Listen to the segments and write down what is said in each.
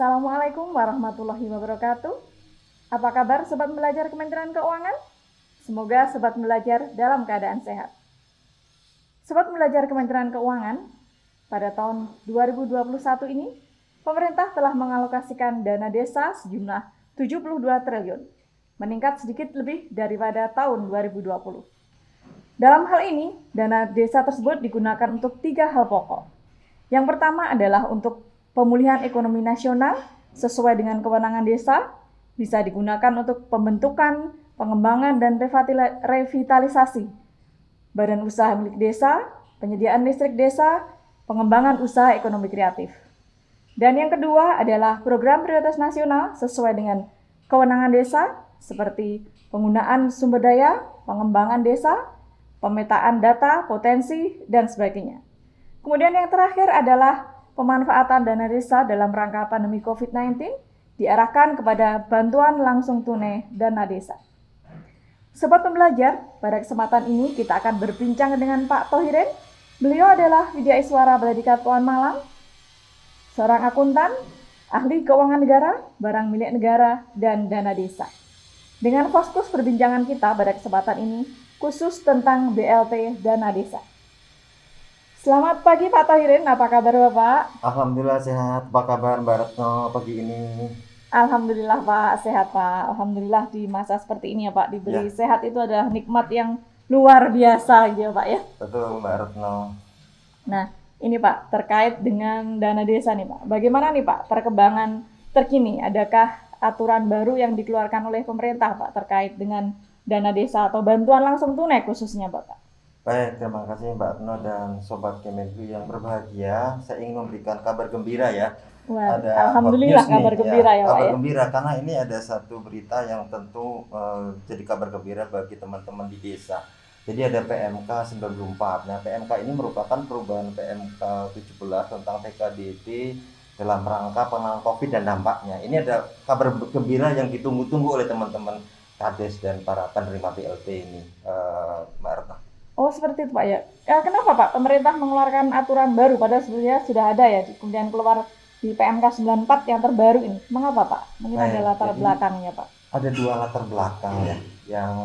Assalamualaikum warahmatullahi wabarakatuh. Apa kabar Sobat Belajar Kementerian Keuangan? Semoga Sobat Belajar dalam keadaan sehat. Sobat Belajar Kementerian Keuangan, pada tahun 2021 ini, pemerintah telah mengalokasikan dana desa sejumlah 72 triliun, meningkat sedikit lebih daripada tahun 2020. Dalam hal ini, dana desa tersebut digunakan untuk 3 hal pokok. Yang pertama adalah untuk pemulihan ekonomi nasional sesuai dengan kewenangan desa, bisa digunakan untuk pembentukan, pengembangan, dan revitalisasi badan usaha milik desa, penyediaan listrik desa, pengembangan usaha ekonomi kreatif. Dan yang kedua adalah program prioritas nasional sesuai dengan kewenangan desa, seperti penggunaan sumber daya, pengembangan desa, pemetaan data, potensi, dan sebagainya. Kemudian yang terakhir adalah pemanfaatan dana desa dalam rangka pandemi COVID-19 diarahkan kepada bantuan langsung tunai dana desa. Sobat Pembelajar, pada kesempatan ini kita akan berbincang dengan Pak Thohirin. Beliau adalah Widyaswara Balai Diklat Malang, seorang akuntan, ahli keuangan negara, barang milik negara, dan dana desa. Dengan fokus perbincangan kita pada kesempatan ini, khusus tentang BLT dana desa. Selamat pagi Pak Thohirin, apa kabar Bapak? Alhamdulillah sehat, apa kabar Mbak Retno pagi ini? Alhamdulillah Pak, sehat Pak. Alhamdulillah di masa seperti ini ya Pak, diberi sehat itu adalah nikmat yang luar biasa gitu ya Pak ya. Betul Mbak Retno. Nah, ini Pak, terkait dengan dana desa nih Pak. Bagaimana nih Pak perkembangan terkini? Adakah aturan baru yang dikeluarkan oleh pemerintah Pak terkait dengan dana desa atau bantuan langsung tunai khususnya Bapak? Baik, terima kasih Mbak Retno dan Sobat Kemenlu yang berbahagia. Saya ingin memberikan kabar gembira ya. Wah, Ada alhamdulillah hot news kabar nih, gembira ya Pak kabar ya. gembira karena ini ada satu berita yang tentu jadi kabar gembira bagi teman-teman di desa. Jadi ada PMK 94. Nah, PMK ini merupakan perubahan PMK 17 tentang TKDD dalam rangka penanganan COVID dan dampaknya. Ini ada kabar gembira yang ditunggu-tunggu oleh teman-teman Kades dan para penerima BLT ini, Mbak Retno. Oh seperti itu Pak ya. Kenapa Pak pemerintah mengeluarkan aturan baru padahal sebenarnya sudah ada ya, kemudian keluar di PMK 94 yang terbaru ini? Mengapa Pak? Mungkin ada latar belakangnya Pak. Ada dua latar belakang ya yang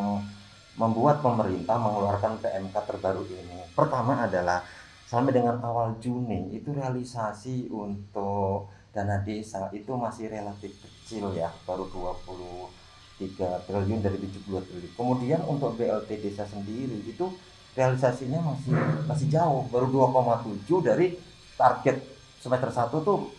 membuat pemerintah mengeluarkan PMK terbaru ini. Pertama adalah sampai dengan awal Juni itu realisasi untuk dana desa itu masih relatif kecil ya, baru 23 triliun dari 72 triliun. Kemudian untuk BLT desa sendiri itu realisasinya masih jauh, baru 2,7 dari target semester 1 tuh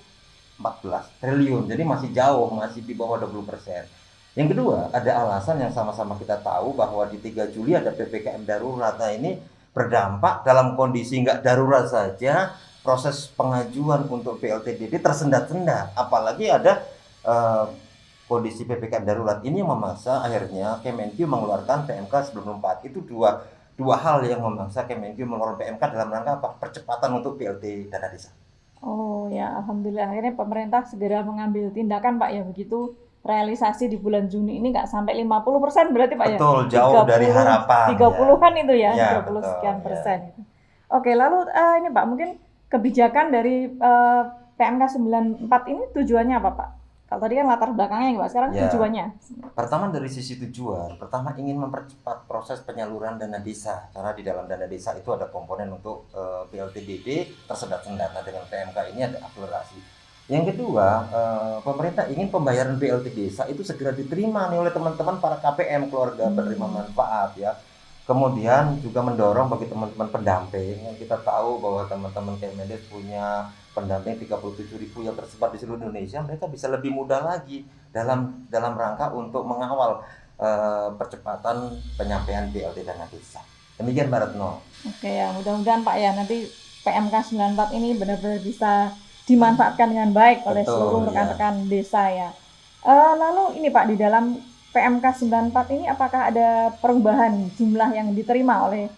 14 triliun. Jadi masih jauh, masih di bawah 20%. Yang kedua, ada alasan yang sama-sama kita tahu bahwa di 3 Juli ada PPKM darurat. Nah, ini berdampak dalam kondisi nggak darurat saja, proses pengajuan untuk BLTDD tersendat-sendat. Apalagi ada kondisi PPKM darurat ini yang memaksa akhirnya Kemenkyu mengeluarkan PMK 94. Itu dua hal yang memaksa Kemenkyu mengeluarkan PMK dalam rangka apa? Percepatan untuk BLT dana desa. Oh ya, alhamdulillah akhirnya pemerintah segera mengambil tindakan Pak ya, begitu realisasi di bulan Juni ini nggak sampai 50% berarti Pak ya? Betul, jauh dari harapan. 30-an ya. Itu ya, ya 30 betul, sekian persen. Ya. Oke, lalu ini Pak, mungkin kebijakan dari PMK 94 ini tujuannya apa Pak? Kalau tadi kan latar belakangnya Pak, sekarang tujuannya? Pertama dari sisi tujuan, pertama ingin mempercepat proses penyaluran dana desa. Karena di dalam dana desa itu ada komponen untuk BLTDD tersendat-sendat. Nah, dengan PMK ini ada akselerasi. Yang kedua, pemerintah ingin pembayaran BLT desa itu segera diterima nih oleh teman-teman para KPM, keluarga penerima manfaat ya. Kemudian juga mendorong bagi teman-teman pendamping yang kita tahu bahwa teman-teman Kemendes punya pendamping 37.000 yang tersebar di seluruh Indonesia. Mereka bisa lebih mudah lagi dalam rangka untuk mengawal percepatan penyampaian BLT dana desa. Demikian Mbak Retno. Oke ya, mudah-mudahan Pak ya nanti PMK 94 ini benar-benar bisa dimanfaatkan dengan baik oleh seluruh rekan-rekan desa ya. Lalu ini Pak, di dalam PMK 94 ini apakah ada perubahan jumlah yang diterima oleh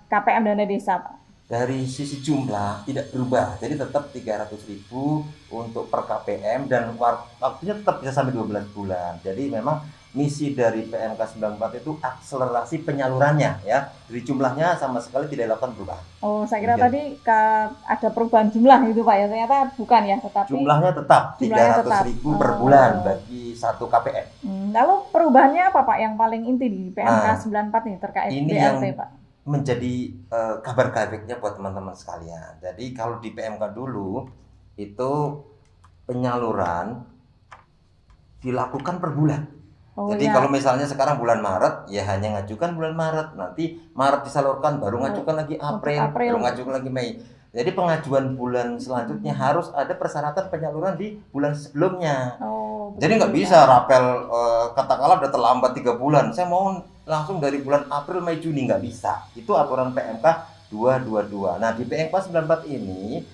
KPM dana desa Pak? Dari sisi jumlah tidak berubah, jadi tetap 300.000 untuk per KPM dan waktunya tetap bisa sampai 12 bulan. Jadi memang misi dari PMK 94 itu akselerasi penyalurannya ya. Jadi jumlahnya sama sekali tidak dilakukan perubahan. Oh, saya kira Demikian. tadi ada perubahan jumlah gitu Pak ya. Ternyata bukan ya, tetapi Jumlahnya tetap jumlahnya tetap. 300.000 per bulan Oh. bagi 1 KPM. Lalu perubahannya apa Pak yang paling inti di PMK Nah, 94 ini terkait ini BLT yang Pak? menjadi kabar baiknya buat teman-teman sekalian. Jadi kalau di PMK dulu itu penyaluran dilakukan per bulan. Oh, Jadi ya. kalau misalnya sekarang bulan Maret, ya hanya ngajukan bulan Maret. Nanti Maret disalurkan, baru ngajukan lagi April, baru ngajukan lagi Mei. Jadi pengajuan bulan selanjutnya harus ada persyaratan penyaluran di bulan sebelumnya. Oh, Jadi nggak bisa rapel katakanlah udah terlambat 3 bulan. Saya mau langsung dari bulan April, Mei, Juni, nggak bisa. Itu aturan PMK 222. Nah di PMK 94 ini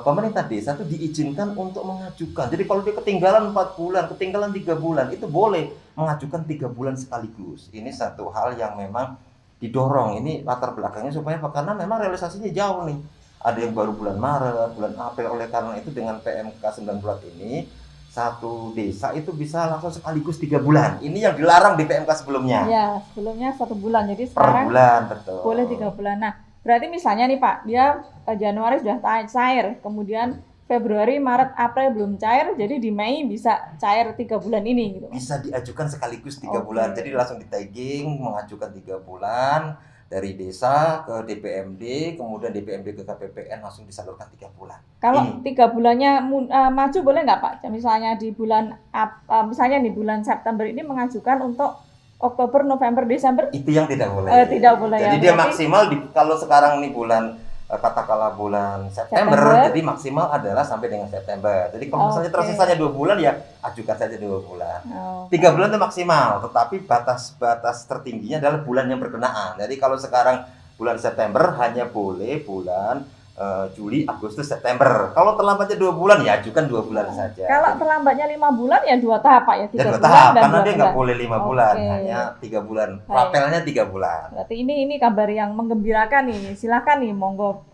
pemerintah desa itu diizinkan untuk mengajukan. Jadi kalau dia ketinggalan 4 bulan, ketinggalan 3 bulan, itu boleh mengajukan 3 bulan sekaligus. Ini satu hal yang memang didorong. Ini latar belakangnya supaya apa? Karena memang realisasinya jauh nih. Ada yang baru bulan Maret, bulan April. Oleh karena itu dengan PMK 94 ini satu desa itu bisa langsung sekaligus 3 bulan. Ini yang dilarang di PMK sebelumnya. Ya, sebelumnya 1 bulan. Jadi Per sekarang bulan, betul. boleh 3 bulan. Nah, berarti misalnya nih Pak, dia Januari sudah cair, kemudian Februari, Maret, April belum cair, jadi di Mei bisa cair 3 bulan ini gitu. Bisa diajukan sekaligus 3 bulan. Jadi langsung di tagging mengajukan 3 bulan dari desa ke DPMD, kemudian DPMD ke KPPN, langsung disalurkan 3 bulan. Kalau 3 bulannya maju boleh nggak Pak? Misalnya di bulan misalnya di bulan September ini mengajukan untuk Oktober, November, Desember? Itu yang tidak boleh. Tidak boleh. Jadi ya, dia maksimal kalau sekarang nih bulan katakanlah bulan September, jadi maksimal adalah sampai dengan September. Jadi kalau misalnya tersisanya 2 bulan ya ajukan saja 2 bulan. 3 bulan itu maksimal, tetapi batas tertingginya adalah bulan yang berkenaan. Jadi kalau sekarang bulan September hanya boleh bulan Juli, Agustus, September. Kalau terlambatnya 2 bulan ya ajukan 2 bulan saja. Kalau terlambatnya 5 bulan ya 2 tahap Pak ya, 3 ya 2 bulan tahap, dan karena 2 dia nggak boleh 5 bulan, Oke. hanya 3 bulan. Rapelnya 3 bulan. Berarti ini kabar yang menggembirakan nih. Silakan nih monggo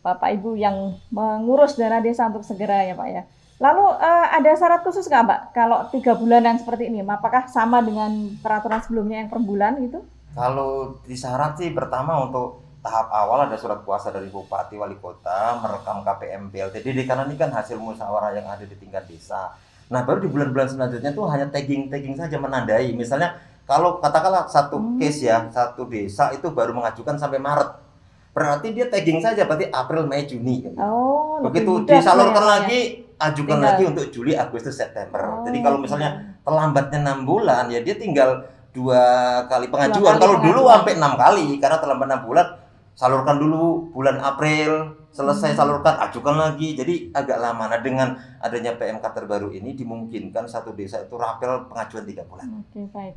Bapak Ibu yang mengurus dana desa untuk segera ya Pak ya. Lalu ada syarat khusus nggak Mbak kalau 3 bulanan seperti ini? Apakah sama dengan peraturan sebelumnya yang per bulan gitu? Kalau disyarat sih pertama untuk tahap awal ada surat kuasa dari Bupati Wali Kota merekam KPM BLTDD karena ini kan hasil musyawarah yang ada di tingkat desa. Nah baru di bulan-bulan selanjutnya tuh hanya tagging saja menandai. Misalnya kalau katakanlah satu case ya, satu desa itu baru mengajukan sampai Maret. Berarti dia tagging saja, berarti April, Mei, Juni. Gitu. Oh, begitu disalurkan lagi, ajukan lagi untuk Juli, Agustus, September. Jadi kalau misalnya terlambatnya 6 bulan, ya dia tinggal 2 kali pengajuan. Kalau dulu sampai 6 kali, karena terlambat 6 bulan, salurkan dulu bulan April, selesai salurkan, ajukan lagi. Jadi agak lama. Nah dengan adanya PMK terbaru ini dimungkinkan satu desa itu rapel pengajuan 3 bulan. Oke, baik.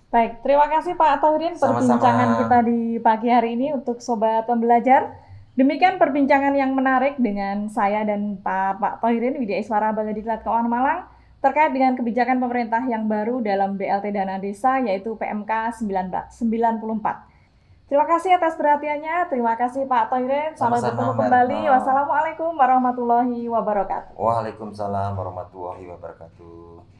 Baik, terima kasih Pak Thohirin perbincangan kita di pagi hari ini untuk Sobat Pembelajar. Demikian perbincangan yang menarik dengan saya dan Pak Thohirin Widya Iswara Bagadiklat Keuangan Malang terkait dengan kebijakan pemerintah yang baru dalam BLT Dana Desa yaitu PMK 94. Terima kasih atas perhatiannya. Terima kasih Pak Thohirin. Sampai bertemu kembali. Wassalamualaikum warahmatullahi wabarakatuh. Waalaikumsalam warahmatullahi wabarakatuh.